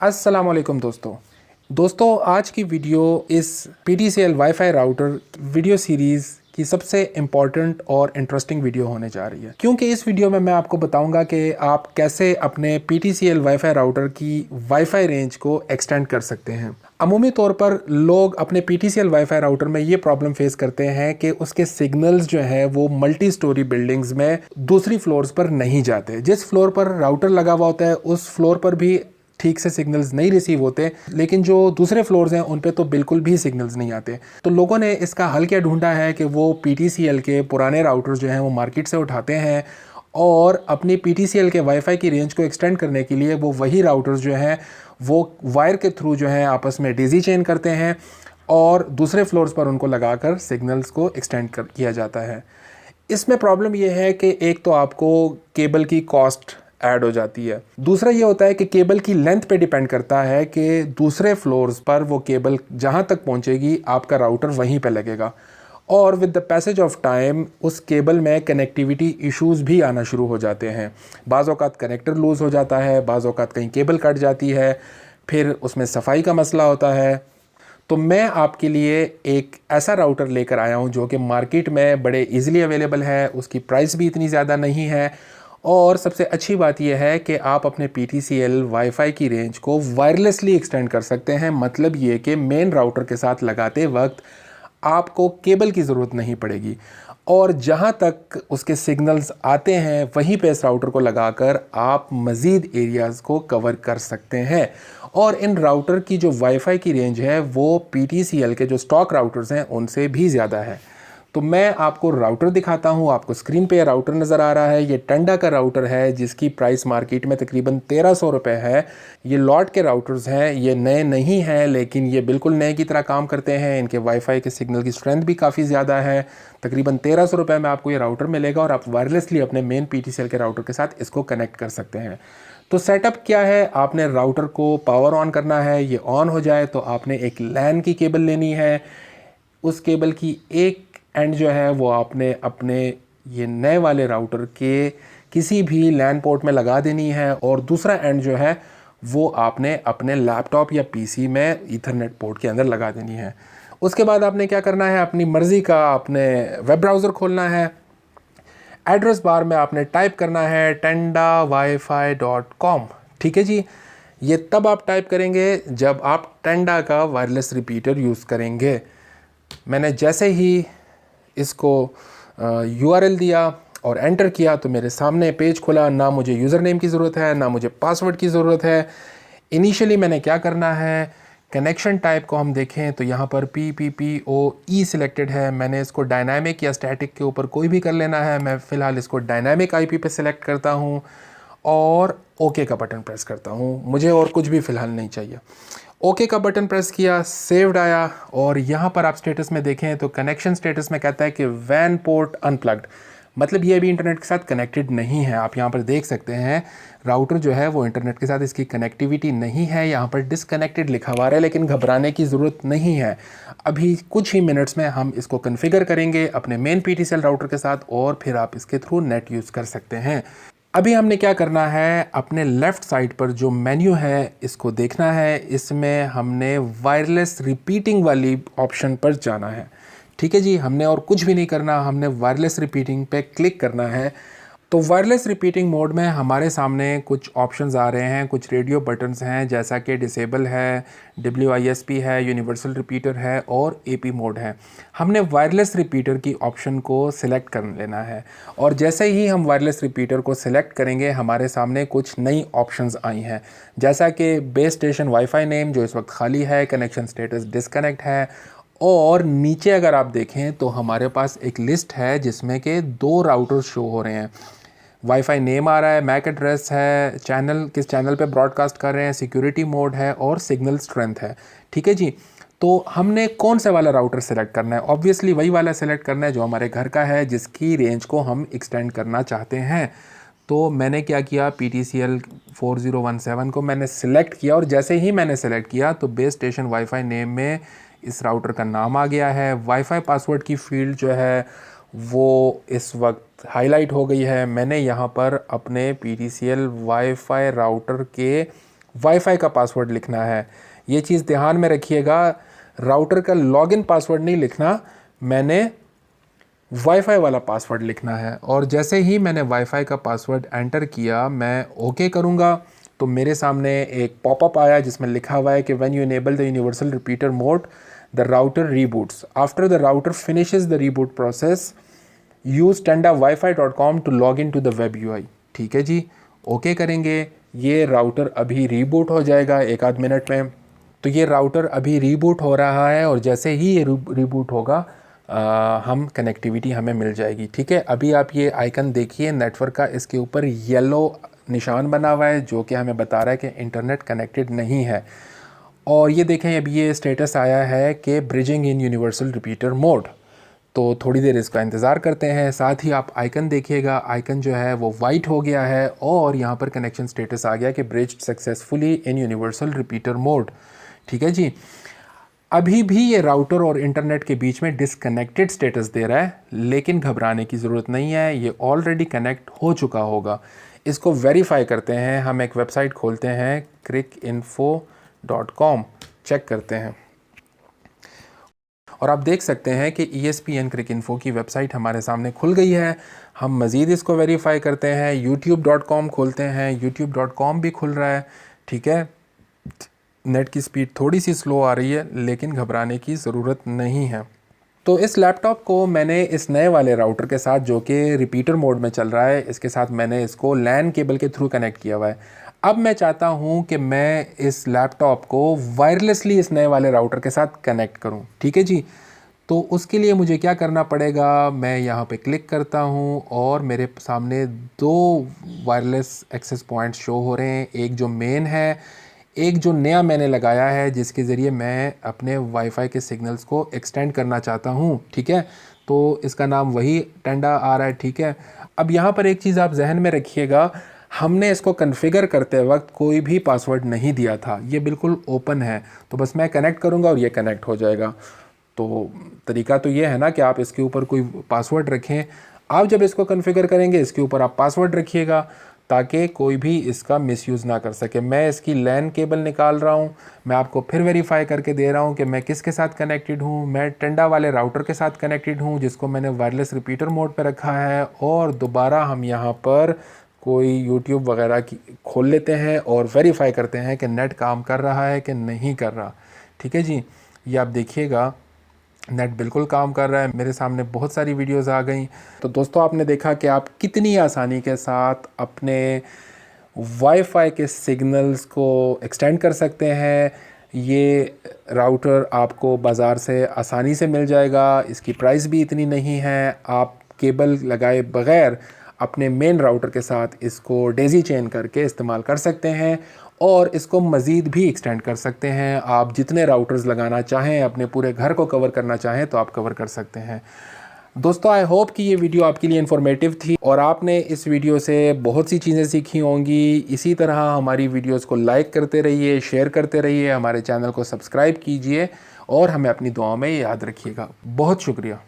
अस्सलाम वालेकुम दोस्तों आज की वीडियो इस PTCL wifi router video series की सबसे इम्पॉर्टेंट और इंटरेस्टिंग वीडियो होने जा रही है, क्योंकि इस वीडियो में मैं आपको बताऊंगा कि आप कैसे अपने PTCL वाईफाई राउटर की वाईफाई रेंज को एक्सटेंड कर सकते हैं। अमूमी तौर पर लोग अपने PTCL वाईफाई राउटर में ये प्रॉब्लम फेस करते हैं कि उसके सिग्नल्स जो हैं वो मल्टी स्टोरी बिल्डिंग्स में दूसरी फ्लोर्स पर नहीं जाते। जिस फ्लोर पर राउटर लगा हुआ होता है उस फ्लोर पर भी ठीक से सिग्नल्स नहीं रिसीव होते, लेकिन जो दूसरे फ्लोर्स हैं उन पे तो बिल्कुल भी सिग्नल्स नहीं आते। तो लोगों ने इसका हल क्या ढूंढा है कि वो PTCL के पुराने राउटर्स जो हैं वो मार्केट से उठाते हैं और अपनी PTCL के वाईफाई की रेंज को एक्सटेंड करने के लिए वो वही राउटर्स जो हैं वो वायर के थ्रू जो है आपस में डेज़ी चेन करते हैं और दूसरे फ्लोर्स पर उनको लगाकर सिग्नल्स को एक्सटेंड किया जाता है। इसमें प्रॉब्लम यह है कि एक तो आपको केबल की कॉस्ट ऐड हो जाती है, दूसरा ये होता है कि केबल की लेंथ पे डिपेंड करता है कि दूसरे फ्लोर्स पर वो केबल जहाँ तक पहुँचेगी आपका राउटर वहीं पे लगेगा, और with the passage of time उस केबल में कनेक्टिविटी इश्यूज़ भी आना शुरू हो जाते हैं। बाज़ औक़ात कनेक्टर लूज़ हो जाता है, बाज़ औक़ात कहीं केबल कट जाती है, फिर उसमें सफाई का मसला होता है। तो मैं आपके लिए एक ऐसा राउटर लेकर आया हूँ जो कि मार्केट में बड़े इजीली अवेलेबल है, उसकी प्राइस भी इतनी ज़्यादा नहीं है, और सबसे अच्छी बात यह है कि आप अपने PTCL वाईफाई की रेंज को वायरलेसली एक्सटेंड कर सकते हैं। मतलब ये कि मेन राउटर के साथ लगाते वक्त आपको केबल की ज़रूरत नहीं पड़ेगी, और जहाँ तक उसके सिग्नल्स आते हैं वहीं पे इस राउटर को लगाकर आप मज़ीद एरियाज़ को कवर कर सकते हैं। और इन राउटर की जो वाईफाई की रेंज है वो PTCL के जो स्टॉक राउटर्स हैं उनसे भी ज़्यादा है। तो मैं आपको राउटर दिखाता हूँ। आपको स्क्रीन पे राउटर नज़र आ रहा है, ये टंडा का राउटर है जिसकी प्राइस मार्केट में तकरीबन 1300 रुपये है। ये लॉट के राउटर्स हैं, ये नए नहीं हैं, लेकिन ये बिल्कुल नए की तरह काम करते हैं। इनके वाईफाई के सिग्नल की स्ट्रेंथ भी काफ़ी ज़्यादा है। तकरीबन 1300 रुपये में आपको ये राउटर मिलेगा और आप वायरलेसली अपने मेन PTCL के राउटर के साथ इसको कनेक्ट कर सकते हैं। तो सेटअप क्या है, आपने राउटर को पावर ऑन करना है। ये ऑन हो जाए तो आपने एक लैन की केबल लेनी है। उस केबल की एक एंड जो है वो आपने अपने ये नए वाले राउटर के किसी भी लैन पोर्ट में लगा देनी है, और दूसरा एंड जो है वो आपने अपने लैपटॉप या PC में ईथरनेट पोर्ट के अंदर लगा देनी है। उसके बाद आपने क्या करना है, अपनी मर्ज़ी का आपने वेब ब्राउज़र खोलना है। एड्रेस बार में आपने टाइप करना है tendawifi.com। ठीक है जी, ये तब आप टाइप करेंगे जब आप टेंडा का वायरलेस रिपीटर यूज़ करेंगे। मैंने जैसे ही इसको URL दिया और एंटर किया तो मेरे सामने पेज खुला। ना मुझे यूज़र नेम की ज़रूरत है, ना मुझे पासवर्ड की ज़रूरत है। इनिशियली मैंने क्या करना है, कनेक्शन टाइप को हम देखें तो यहाँ पर PPPoE सिलेक्टेड है। मैंने इसको डायनामिक या स्टैटिक के ऊपर कोई भी कर लेना है। मैं फ़िलहाल इसको डायनामिक IP पे सिलेक्ट करता हूँ और ओके का बटन प्रेस करता हूँ। मुझे और कुछ भी फ़िलहाल नहीं चाहिए। ओके का बटन प्रेस किया, सेव्ड आया, और यहाँ पर आप स्टेटस में देखें तो कनेक्शन स्टेटस में कहता है कि वैन पोर्ट अनप्लग्ड, मतलब ये अभी इंटरनेट के साथ कनेक्टेड नहीं है। आप यहाँ पर देख सकते हैं राउटर जो है वो इंटरनेट के साथ इसकी कनेक्टिविटी नहीं है। यहाँ पर डिसकनेक्टेड लिखा हुआ है, लेकिन घबराने की ज़रूरत नहीं है। अभी कुछ ही मिनट्स में हम इसको कन्फिगर करेंगे अपने मेन PTCL राउटर के साथ, और फिर आप इसके थ्रू नेट यूज़ कर सकते हैं। अभी हमने क्या करना है, अपने लेफ़्ट साइड पर जो मेन्यू है इसको देखना है। इसमें हमने वायरलेस रिपीटिंग वाली ऑप्शन पर जाना है। ठीक है जी, हमने और कुछ भी नहीं करना, हमने वायरलेस रिपीटिंग पे क्लिक करना है। तो वायरलेस रिपीटिंग मोड में हमारे सामने कुछ ऑप्शंस आ रहे हैं, कुछ रेडियो बटन्स हैं, जैसा कि डिसेबल है, WISP है, यूनिवर्सल रिपीटर है और AP मोड है। हमने वायरलेस रिपीटर की ऑप्शन को सिलेक्ट कर लेना है, और जैसे ही हम वायरलेस रिपीटर को सिलेक्ट करेंगे हमारे सामने कुछ नई ऑप्शंस आई हैं, जैसा कि बेस स्टेशन वाईफाई नेम जो इस वक्त खाली है, कनेक्शन स्टेटस डिसकनेक्ट है, और नीचे अगर आप देखें तो हमारे पास एक लिस्ट है जिसमें के 2 राउटर्स शो हो रहे हैं। वाईफाई नेम आ रहा है, मैक एड्रेस है, चैनल किस चैनल पे ब्रॉडकास्ट कर रहे हैं, सिक्योरिटी मोड है और सिग्नल स्ट्रेंथ है। ठीक है जी, तो हमने कौन से वाला राउटर सेलेक्ट करना है, ऑब्वियसली वही वाला सेलेक्ट करना है जो हमारे घर का है, जिसकी रेंज को हम एक्सटेंड करना चाहते हैं। तो मैंने क्या किया, PTCL 4017 को मैंने सेलेक्ट किया, और जैसे ही मैंने सेलेक्ट किया तो बेस स्टेशन वाईफाई नेम में इस राउटर का नाम आ गया है। वाईफाई पासवर्ड की फील्ड जो है वो इस वक्त हाईलाइट हो गई है। मैंने यहाँ पर अपने PTCL वाईफाई राउटर के वाईफाई का पासवर्ड लिखना है। ये चीज़ ध्यान में रखिएगा, राउटर का लॉगिन पासवर्ड नहीं लिखना, मैंने वाईफाई वाला पासवर्ड लिखना है। और जैसे ही मैंने वाईफाई का पासवर्ड एंटर किया, मैं ओके करूँगा तो मेरे सामने एक पॉपअप आया जिसमें लिखा हुआ है कि when you enable the universal repeater mode the router reboots, after the router finishes the reboot process use tendawifi.com to log in to the web UI. ठीक है जी, ओके करेंगे। ये राउटर अभी रीबूट हो जाएगा एक आध मिनट में। तो ये राउटर अभी रीबूट हो रहा है और जैसे ही ये रीबूट होगा हम कनेक्टिविटी हमें मिल जाएगी। ठीक है, अभी आप ये आइकन देखिए नेटवर्क का, इसके ऊपर येलो निशान बना हुआ है जो कि हमें बता रहा है कि इंटरनेट कनेक्टेड नहीं है। और ये देखें अभी ये स्टेटस आया है कि ब्रिजिंग इन यूनिवर्सल रिपीटर मोड। तो थोड़ी देर इसका इंतज़ार करते हैं। साथ ही आप आइकन देखिएगा, आइकन जो है वो वाइट हो गया है और यहाँ पर कनेक्शन स्टेटस आ गया कि ब्रिज्ड सक्सेसफुली इन यूनिवर्सल रिपीटर मोड। ठीक है जी, अभी भी ये राउटर और इंटरनेट के बीच में डिसकनेक्टेड स्टेटस दे रहा है, लेकिन घबराने की ज़रूरत नहीं है, ये ऑलरेडी कनेक्ट हो चुका होगा। इसको वेरीफाई करते हैं, हम एक वेबसाइट खोलते हैं cricinfo.com, चेक करते हैं और आप देख सकते हैं कि ESPN क्रिकइन्फो की वेबसाइट हमारे सामने खुल गई है। हम मज़ीद इसको वेरीफाई करते हैं, youtube.com खोलते हैं, youtube.com भी खुल रहा है। ठीक है, नेट की स्पीड थोड़ी सी स्लो आ रही है लेकिन घबराने की ज़रूरत नहीं है। तो इस लैपटॉप को मैंने इस नए वाले राउटर के साथ जो कि रिपीटर मोड में चल रहा है, इसके साथ मैंने इसको लैन केबल के थ्रू कनेक्ट किया हुआ है। अब मैं चाहता हूं कि मैं इस लैपटॉप को वायरलेसली इस नए वाले राउटर के साथ कनेक्ट करूं। ठीक है जी, तो उसके लिए मुझे क्या करना पड़ेगा, मैं यहाँ पे क्लिक करता हूँ और मेरे सामने दो वायरलेस एक्सेस पॉइंट्स शो हो रहे हैं, एक जो मेन है, एक जो नया मैंने लगाया है जिसके ज़रिए मैं अपने वाईफाई के सिग्नल्स को एक्सटेंड करना चाहता हूँ। ठीक है, तो इसका नाम वही टेंडा आ रहा है। ठीक है, अब यहाँ पर एक चीज़ आप जहन में रखिएगा, हमने इसको कॉन्फ़िगर करते वक्त कोई भी पासवर्ड नहीं दिया था, ये बिल्कुल ओपन है। तो बस मैं कनेक्ट करूँगा और ये कनेक्ट हो जाएगा। तो तरीका तो ये है ना कि आप इसके ऊपर कोई पासवर्ड रखें। आप जब इसको कॉन्फ़िगर करेंगे इसके ऊपर आप पासवर्ड रखिएगा ताकि कोई भी इसका मिसयूज़ ना कर सके। मैं इसकी लैन केबल निकाल रहा हूँ, मैं आपको फिर वेरीफाई करके दे रहा हूँ कि मैं किसके साथ कनेक्टेड हूँ। मैं टेंडा वाले राउटर के साथ कनेक्टेड हूँ जिसको मैंने वायरलेस रिपीटर मोड पे रखा है। और दोबारा हम यहाँ पर कोई यूट्यूब वगैरह की खोल लेते हैं और वेरीफाई करते हैं कि नेट काम कर रहा है कि नहीं कर रहा। ठीक है जी, ये आप देखिएगा नेट बिल्कुल काम कर रहा है, मेरे सामने बहुत सारी वीडियोस आ गई। तो दोस्तों आपने देखा कि आप कितनी आसानी के साथ अपने वाईफाई के सिग्नल्स को एक्सटेंड कर सकते हैं। ये राउटर आपको बाज़ार से आसानी से मिल जाएगा, इसकी प्राइस भी इतनी नहीं है। आप केबल लगाए बग़ैर अपने मेन राउटर के साथ इसको डेज़ी चेन करके इस्तेमाल कर सकते हैं और इसको मज़ीद भी एक्सटेंड कर सकते हैं। आप जितने राउटर्स लगाना चाहें, अपने पूरे घर को कवर करना चाहें तो आप कवर कर सकते हैं। दोस्तों आई होप कि ये वीडियो आपके लिए इन्फॉर्मेटिव थी और आपने इस वीडियो से बहुत सी चीज़ें सीखी होंगी। इसी तरह हमारी वीडियोस को लाइक करते रहिए, शेयर करते रहिए, हमारे चैनल को सब्सक्राइब कीजिए और हमें अपनी दुआओं में याद रखिएगा। बहुत शुक्रिया।